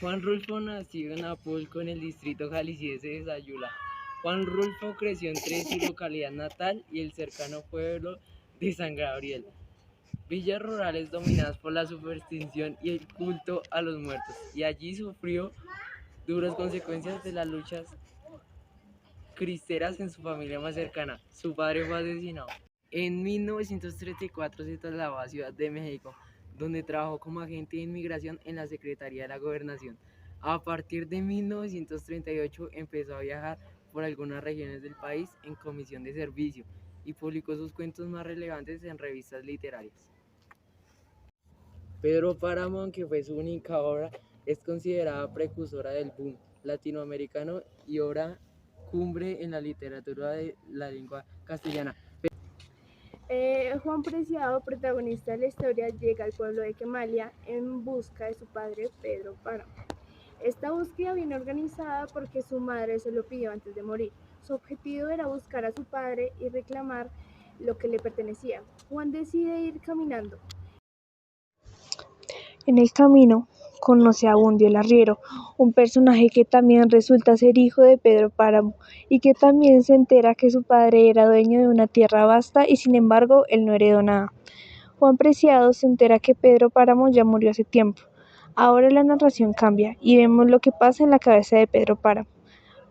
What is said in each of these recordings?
Juan Rulfo nació en Apulco, en el distrito jalisciense de Sayula. Juan Rulfo creció entre su localidad natal y el cercano pueblo de San Gabriel, villas rurales dominadas por la superstición y el culto a los muertos, y allí sufrió duras consecuencias de las luchas cristeras en su familia más cercana. Su padre fue asesinado. En 1934 se trasladó a Ciudad de México, donde trabajó como agente de inmigración en la Secretaría de la Gobernación. A partir de 1938 empezó a viajar por algunas regiones del país en comisión de servicio y publicó sus cuentos más relevantes en revistas literarias. Pedro Páramo, que fue su única obra, es considerada precursora del boom latinoamericano y obra cumbre en la literatura de la lengua castellana. Juan Preciado, protagonista de la historia, llega al pueblo de Quemalia en busca de su padre Pedro Páramo. Esta búsqueda viene organizada porque su madre se lo pidió antes de morir. Su objetivo era buscar a su padre y reclamar lo que le pertenecía. Juan decide ir caminando. En el camino conoce a Bundio el arriero, un personaje que también resulta ser hijo de Pedro Páramo y que también se entera que su padre era dueño de una tierra vasta y sin embargo él no heredó nada. Juan Preciado se entera que Pedro Páramo ya murió hace tiempo. Ahora la narración cambia y vemos lo que pasa en la cabeza de Pedro Páramo.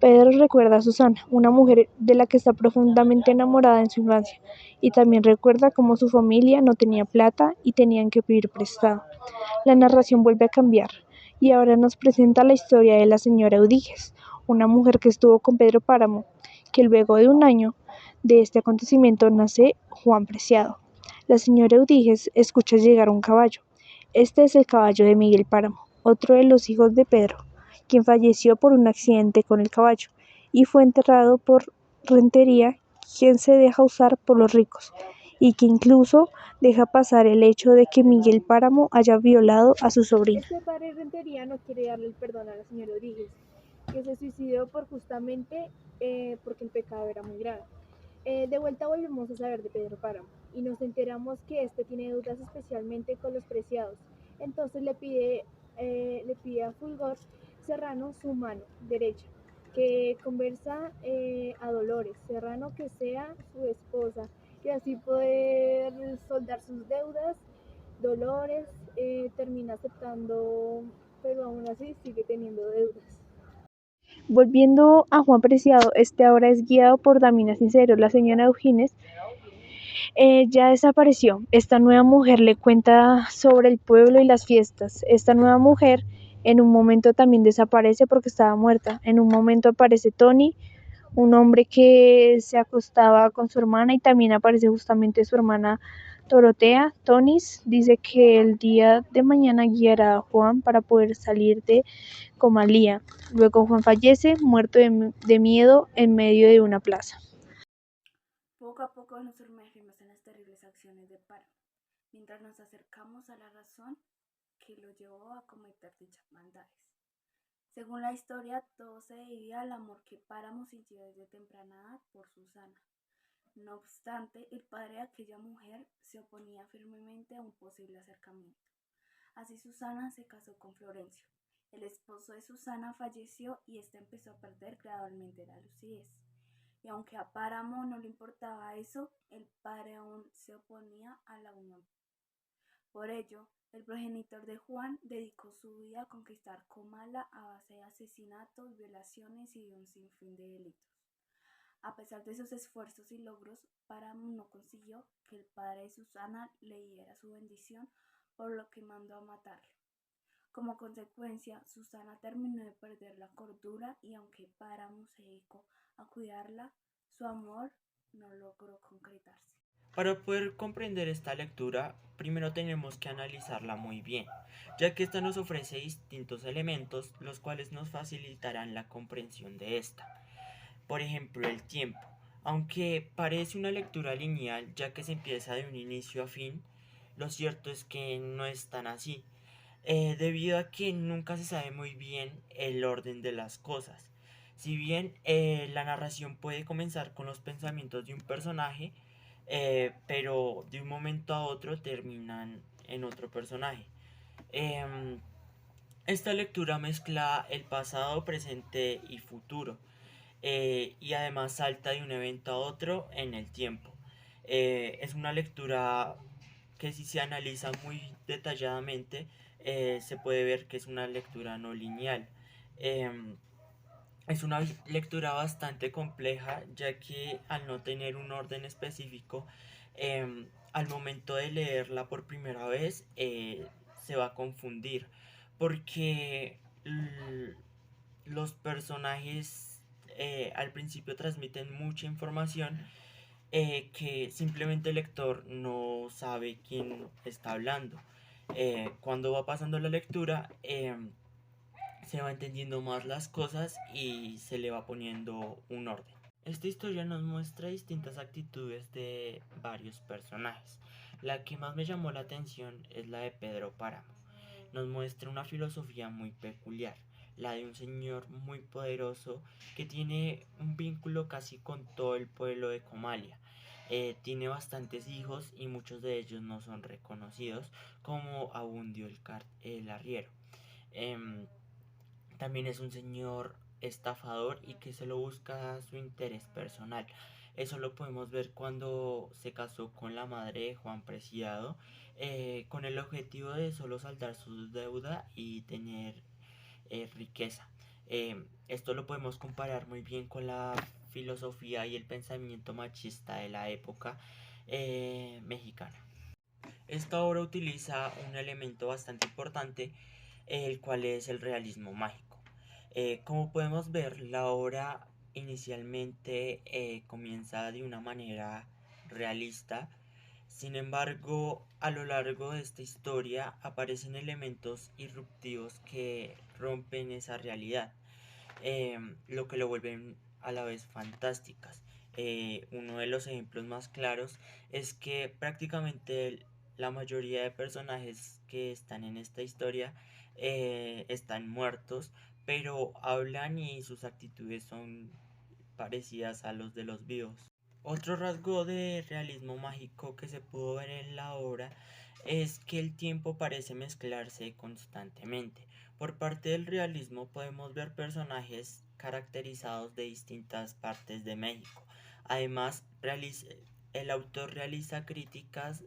Pedro recuerda a Susana, una mujer de la que está profundamente enamorada en su infancia, y también recuerda cómo su familia no tenía plata y tenían que pedir prestado. La narración vuelve a cambiar y ahora nos presenta la historia de la señora Eudíges, una mujer que estuvo con Pedro Páramo, que luego de un año de este acontecimiento nace Juan Preciado. La señora Eudíges escucha llegar un caballo. Este es el caballo de Miguel Páramo, otro de los hijos de Pedro, quien falleció por un accidente con el caballo y fue enterrado por Rentería, quien se deja usar por los ricos y que incluso deja pasar el hecho de que Miguel Páramo haya violado a su sobrina. Este padre Rentería no quiere darle el perdón a la señora Rodríguez, que se suicidó porque el pecado era muy grave. De vuelta volvemos a saber de Pedro Páramo y nos enteramos que este tiene deudas especialmente con los preciados. Entonces le pide a Fulgor Serrano su mano derecha, que conversa a Dolores Serrano, que sea su esposa, y así poder soldar sus deudas. Dolores termina aceptando, pero aún así sigue teniendo deudas. Volviendo a Juan Preciado, este ahora es guiado por Damina Sincero, la señora Eugines. Ya desapareció. Esta nueva mujer le cuenta sobre el pueblo y las fiestas. Esta nueva mujer en un momento también desaparece porque estaba muerta. En un momento aparece Tony, un hombre que se acostaba con su hermana, y también aparece justamente su hermana Dorotea. Tonis dice que el día de mañana guiará a Juan para poder salir de Comalía. Luego Juan fallece, muerto de miedo en medio de una plaza. Poco a poco nos sumergimos en las terribles acciones de Páramo, mientras nos acercamos a la razón que lo llevó a cometer dichas maldades. Según la historia, todo se debía al amor que Páramo sintió desde temprana edad por Susana. No obstante, el padre de aquella mujer se oponía firmemente a un posible acercamiento. Así Susana se casó con Florencio. El esposo de Susana falleció y ésta empezó a perder gradualmente la lucidez. Y aunque a Páramo no le importaba eso, el padre aún se oponía a la unión. Por ello, el progenitor de Juan dedicó su vida a conquistar Comala a base de asesinatos, violaciones y de un sinfín de delitos. A pesar de sus esfuerzos y logros, Páramo no consiguió que el padre de Susana le diera su bendición, por lo que mandó a matarlo. Como consecuencia, Susana terminó de perder la cordura y aunque Páramo se dedicó a cuidarla, su amor no logró concretarse. Para poder comprender esta lectura, primero tenemos que analizarla muy bien, ya que esta nos ofrece distintos elementos los cuales nos facilitarán la comprensión de esta. Por ejemplo, el tiempo. Aunque parece una lectura lineal, ya que se empieza de un inicio a fin, lo cierto es que no es tan así, debido a que nunca se sabe muy bien el orden de las cosas. Si bien la narración puede comenzar con los pensamientos de un personaje, pero de un momento a otro terminan en otro personaje. Em, Esta lectura mezcla el pasado, presente y futuro, y además salta de un evento a otro en el tiempo. Es una lectura que si se analiza muy detalladamente, se puede ver que es una lectura no lineal. Em, es una lectura bastante compleja, ya que al no tener un orden específico, al momento de leerla por primera vez, se va a confundir, porque los personajes al principio transmiten mucha información, que simplemente el lector no sabe quién está hablando. Cuando va pasando la lectura, se va entendiendo más las cosas y se le va poniendo un orden. Esta historia nos muestra distintas actitudes de varios personajes. La que más me llamó la atención es la de Pedro Páramo. Nos muestra una filosofía muy peculiar, la de un señor muy poderoso que tiene un vínculo casi con todo el pueblo de Comalia. Tiene bastantes hijos y muchos de ellos no son reconocidos, como Abundio el arriero. Em, También es un señor estafador y que solo busca su interés personal. Eso lo podemos ver cuando se casó con la madre de Juan Preciado, con el objetivo de solo saldar su deuda y tener riqueza. Esto lo podemos comparar muy bien con la filosofía y el pensamiento machista de la época mexicana. Esta obra utiliza un elemento bastante importante, el cual es el realismo mágico. Como podemos ver, la obra inicialmente comienza de una manera realista. Sin embargo, a lo largo de esta historia aparecen elementos irruptivos que rompen esa realidad, lo que lo vuelven a la vez fantásticas. Uno de los ejemplos más claros es que prácticamente la mayoría de personajes que están en esta historia están muertos, pero hablan y sus actitudes son parecidas a los de los vivos. Otro rasgo de realismo mágico que se pudo ver en la obra es que el tiempo parece mezclarse constantemente. Por parte del realismo podemos ver personajes caracterizados de distintas partes de México. Además, el autor realiza críticas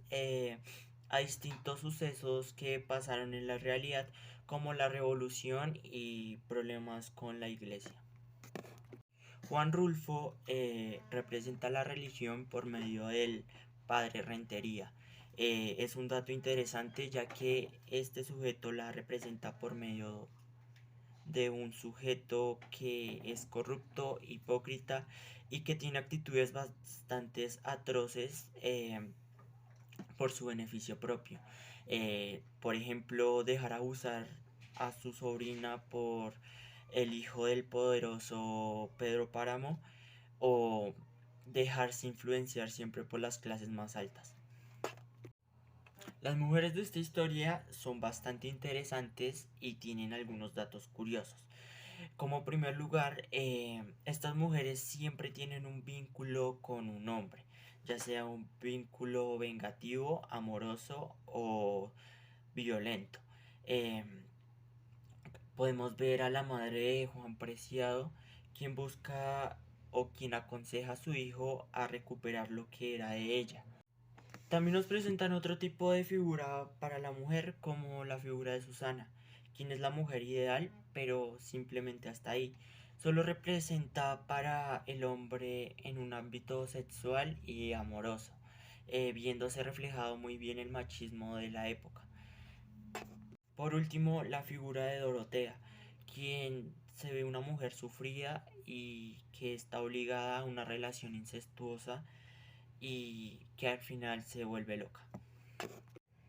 a distintos sucesos que pasaron en la realidad, como la revolución y problemas con la iglesia. Juan Rulfo representa la religión por medio del padre Rentería. Es un dato interesante, ya que este sujeto la representa por medio de un sujeto que es corrupto, hipócrita y que tiene actitudes bastante atroces por su beneficio propio. Por ejemplo, dejar abusar a su sobrina por el hijo del poderoso Pedro Páramo, o dejarse influenciar siempre por las clases más altas. Las mujeres de esta historia son bastante interesantes y tienen algunos datos curiosos. Como primer lugar, estas mujeres siempre tienen un vínculo con un hombre, ya sea un vínculo vengativo, amoroso o violento. Eh, Podemos ver a la madre de Juan Preciado, quien busca o quien aconseja a su hijo a recuperar lo que era de ella. También nos presentan otro tipo de figura para la mujer, como la figura de Susana, quien es la mujer ideal, pero simplemente hasta ahí. Solo representa para el hombre en un ámbito sexual y amoroso, viéndose reflejado muy bien el machismo de la época. Por último, la figura de Dorotea, quien se ve una mujer sufrida y que está obligada a una relación incestuosa y que al final se vuelve loca.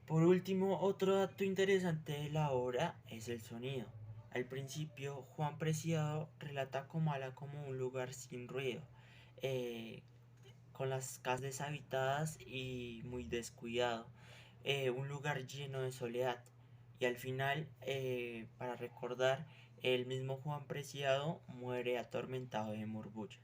Por último, otro dato interesante de la obra es el sonido. Al principio, Juan Preciado relata Comala como un lugar sin ruido, eh, con las casas deshabitadas y muy descuidado, un lugar lleno de soledad. Y al final, para recordar, el mismo Juan Preciado muere atormentado de murmullos.